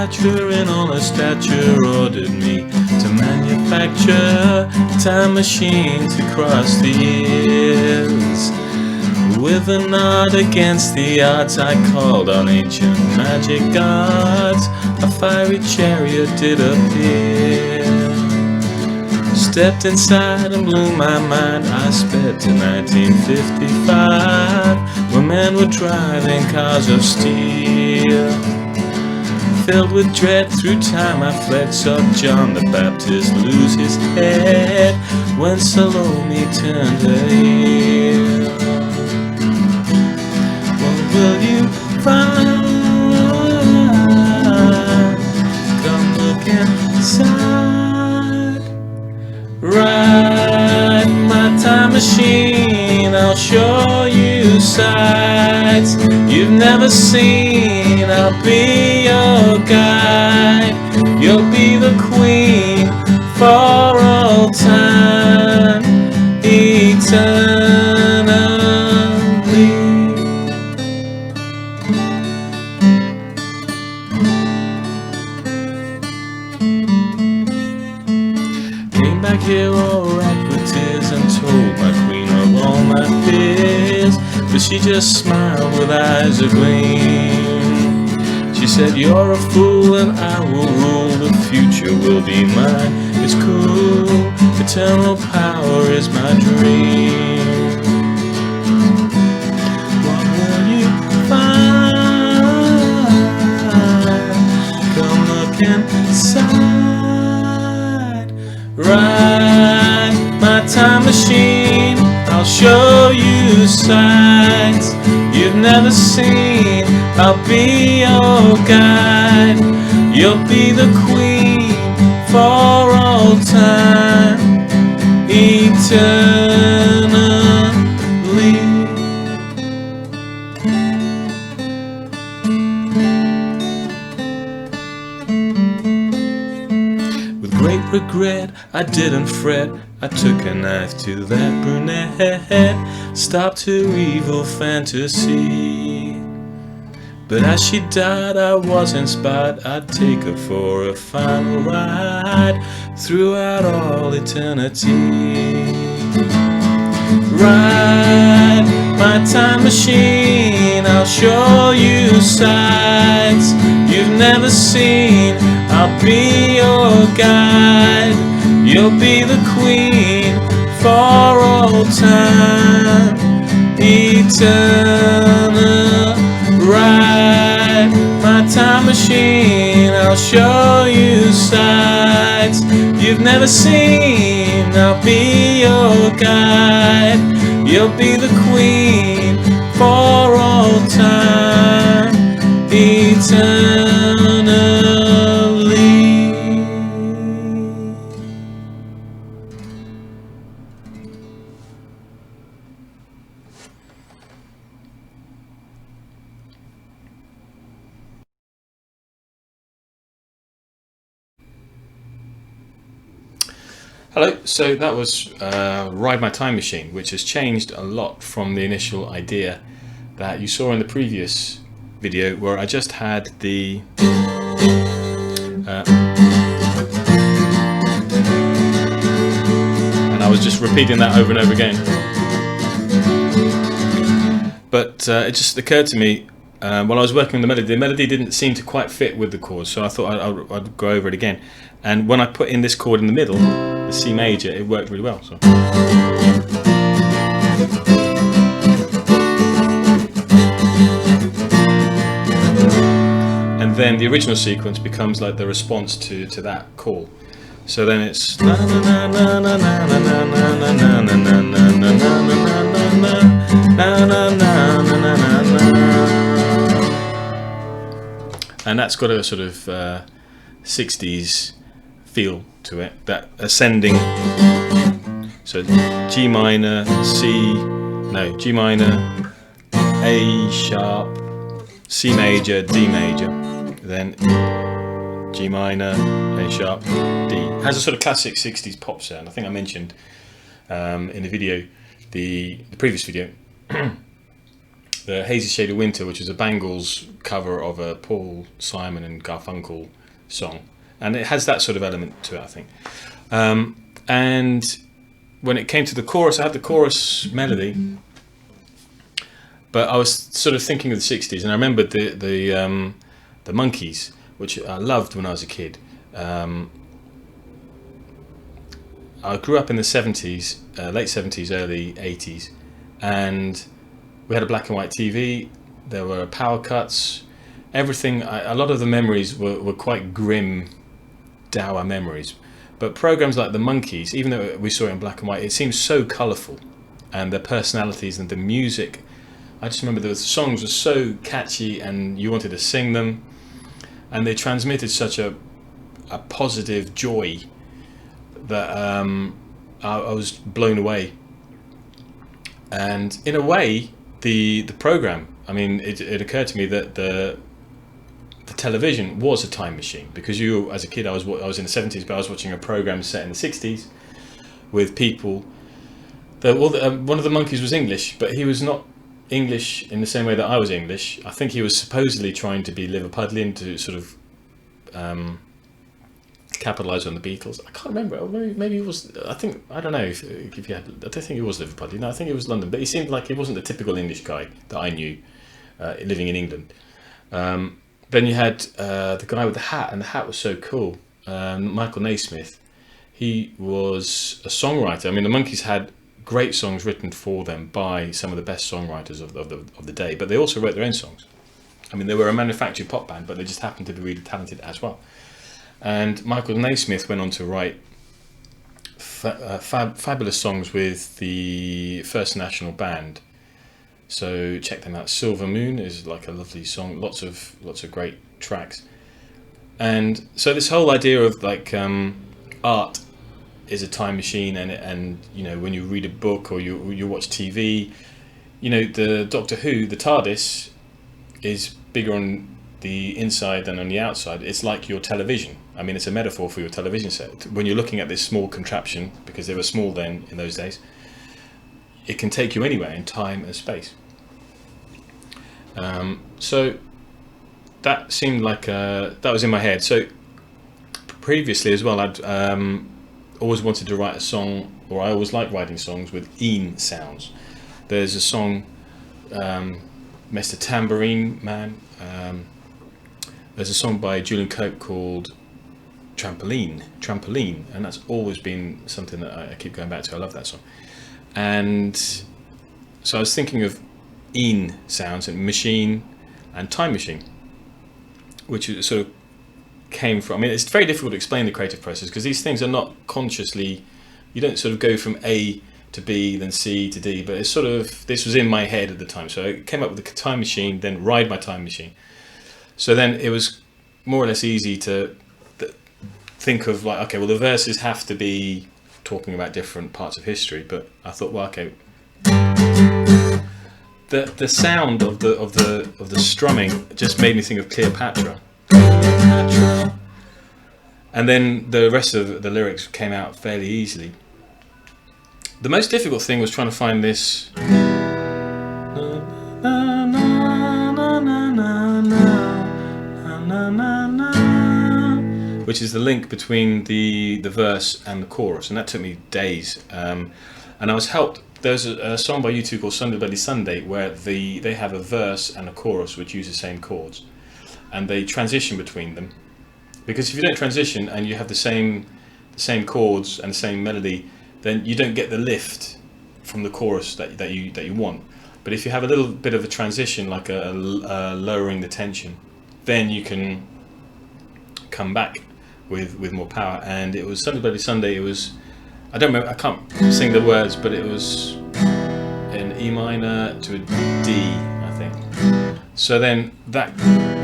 Cleopatra in all her stature ordered me to manufacture a time machine to cross the years. With a nod against the odds, I called on ancient magic gods. A fiery chariot did appear. Stepped inside and blew my mind. I sped to 1955, when men were driving cars of steel. Filled with dread, through time I fled. Saw John the Baptist lose his head when Salome turned her heel. What will you find? Come look inside. Ride my time machine, I'll show you sights you've never seen. I'll be your guide. You'll be the queen for all time, eternally. Came back here all wracked with tears and told my queen of all my fears, but she just smiled with eyes agleam. She said, you're a fool and I will rule, the future will be mine. It's cool, eternal power is my dream. What will you find? Come look inside. Ride my time machine, I'll show you sights you've never seen. I'll be your guide. You'll be the queen for all time, eternally. With great regret, I didn't fret. I took a knife to that brunette, stopped her evil fantasy. But as she died, I was inspired. I'd take her for a final ride throughout all eternity. Ride my time machine, I'll show you sights you've never seen. I'll be your guide. You'll be the queen for all time, eternal. Ride my time machine, I'll show you sights you've never seen. I'll be your guide. You'll be the queen for all time, eternally. Hello, so that was Ride My Time Machine, which has changed a lot from the initial idea that you saw in the previous video, where I just had the and I was just repeating that over and over again. But it just occurred to me while I was working on the melody didn't seem to quite fit with the chords, so I thought I'd go over it again. And when I put in this chord in the middle, the C major, it worked really well. So. And then the original sequence becomes like the response to that call. So then it's and that's got a sort of 60s feel to it, that ascending. So G minor, G minor, A sharp, C major, D major, then G minor, A sharp, D. It has a sort of classic 60s pop sound. I think I mentioned in the video, the previous video, the Hazy Shade of Winter, which is a Bangles cover of a Paul Simon and Garfunkel song, and it has that sort of element to it, I think. And when it came to the chorus, I had the chorus melody, but I was sort of thinking of the 60s, and I remembered the Monkees, which I loved when I was a kid. I grew up in the 70s, late 70s, early 80s, and we had a black and white TV. There were power cuts. Everything. A lot of the memories were quite grim, dour memories. But programs like the Monkees, even though we saw it in black and white, it seemed so colourful, and their personalities and the music. I just remember the songs were so catchy, and you wanted to sing them, and they transmitted such a positive joy that I was blown away. And in a way, the program, I mean, it occurred to me that the television was a time machine, because as a kid, I was in the 70s, but I was watching a program set in the 60s with people. One of the Monkees was English, but he was not English in the same way that I was English. I think he was supposedly trying to be Liverpudlian to sort of capitalise on the Beatles. I can't remember. Or maybe he was. I don't know if he had. I don't think he was Liverpudlian. No, I think he was London. But he seemed like he wasn't the typical English guy that I knew, living in England. Then you had the guy with the hat, and the hat was so cool. Michael Naismith. He was a songwriter. I mean, the Monkees had great songs written for them by some of the best songwriters of the day, but they also wrote their own songs. I mean, they were a manufactured pop band, but they just happened to be really talented as well. And Michael Naismith went on to write fabulous songs with the First National Band. So check them out. Silver Moon is like a lovely song. Lots of great tracks. And so this whole idea of like art is a time machine, and you know, when you read a book or you watch TV, you know, the Doctor Who, the TARDIS is bigger on the inside than on the outside. It's like your television. I mean, it's a metaphor for your television set. When you're looking at this small contraption, because they were small then in those days, it can take you anywhere in time and space. So that seemed like that was in my head. So previously as well, I'd always wanted to write a song, or I always like writing songs with een sounds. There's a song, Mr. Tambourine Man. There's a song by Julian Cope called Trampoline, and that's always been something that I keep going back to. I love that song. And so I was thinking of een sounds and machine and time machine, which sort of came from, I mean, it's very difficult to explain the creative process, because these things are not consciously, you don't sort of go from A to B, then C to D, but it's sort of, this was in my head at the time. So I came up with the time machine, then ride my time machine. So then it was more or less easy to think of like, okay, well, the verses have to be talking about different parts of history, but I thought, well, okay, the sound of the strumming just made me think of Cleopatra. And then the rest of the lyrics came out fairly easily. The most difficult thing was trying to find this which is the link between the verse and the chorus, and that took me days. And I was helped. There's a song by U2 called Sunday Bloody Sunday, where they have a verse and a chorus which use the same chords, and they transition between them. Because if you don't transition and you have the same chords and the same melody, then you don't get the lift from the chorus that you want. But if you have a little bit of a transition, like a lowering the tension, then you can come back with more power. And it was Sunday Bloody Sunday. It was, I don't remember, I can't sing the words, but it was an E minor to a D, I think. So then that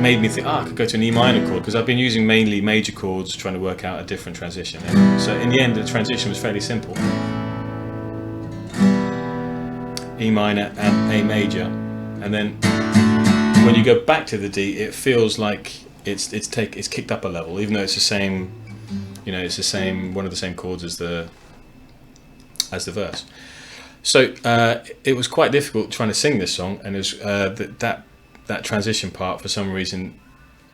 made me think, I could go to an E minor chord, because I've been using mainly major chords trying to work out a different transition. And so in the end, the transition was fairly simple. E minor and A major. And then when you go back to the D, it feels like it's kicked up a level, even though it's the same, it's the same, one of the same chords as the verse. So it was quite difficult trying to sing this song, and it was that transition part, for some reason,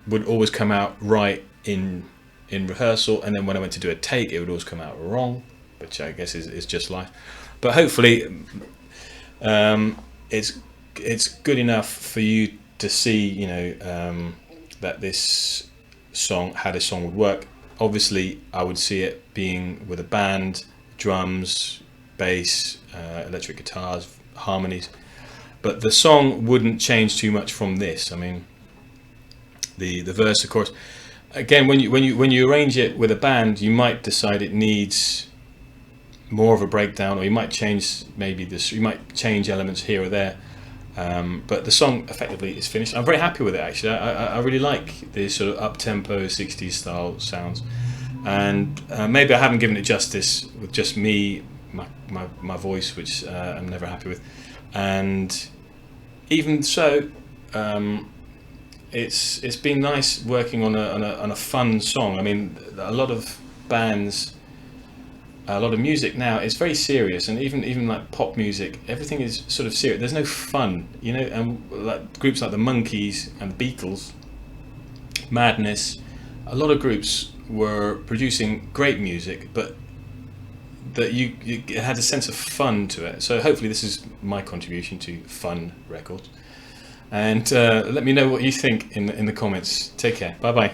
would always come out right in rehearsal, and then when I went to do a take, it would always come out wrong, which I guess is just life. But hopefully, it's good enough for you to see, you know, that this song, how this song would work. Obviously, I would see it being with a band, drums, bass, electric guitars, harmonies. But the song wouldn't change too much from this. I mean, the verse, of course. Again, when you arrange it with a band, you might decide it needs more of a breakdown, or you might change maybe this. You might change elements here or there. But the song effectively is finished. I'm very happy with it, actually. I really like the sort of up-tempo 60s style sounds, and maybe I haven't given it justice with just me, my voice, which I'm never happy with. And even so, it's been nice working on a fun song. I mean, a lot of bands, a lot of music now is very serious, and even like pop music, everything is sort of serious. There's no fun, you know. And like groups like the Monkees and the Beatles, Madness, a lot of groups were producing great music, but that you it had a sense of fun to it. So hopefully this is my contribution to fun records. And let me know what you think in the comments. Take care. Bye bye.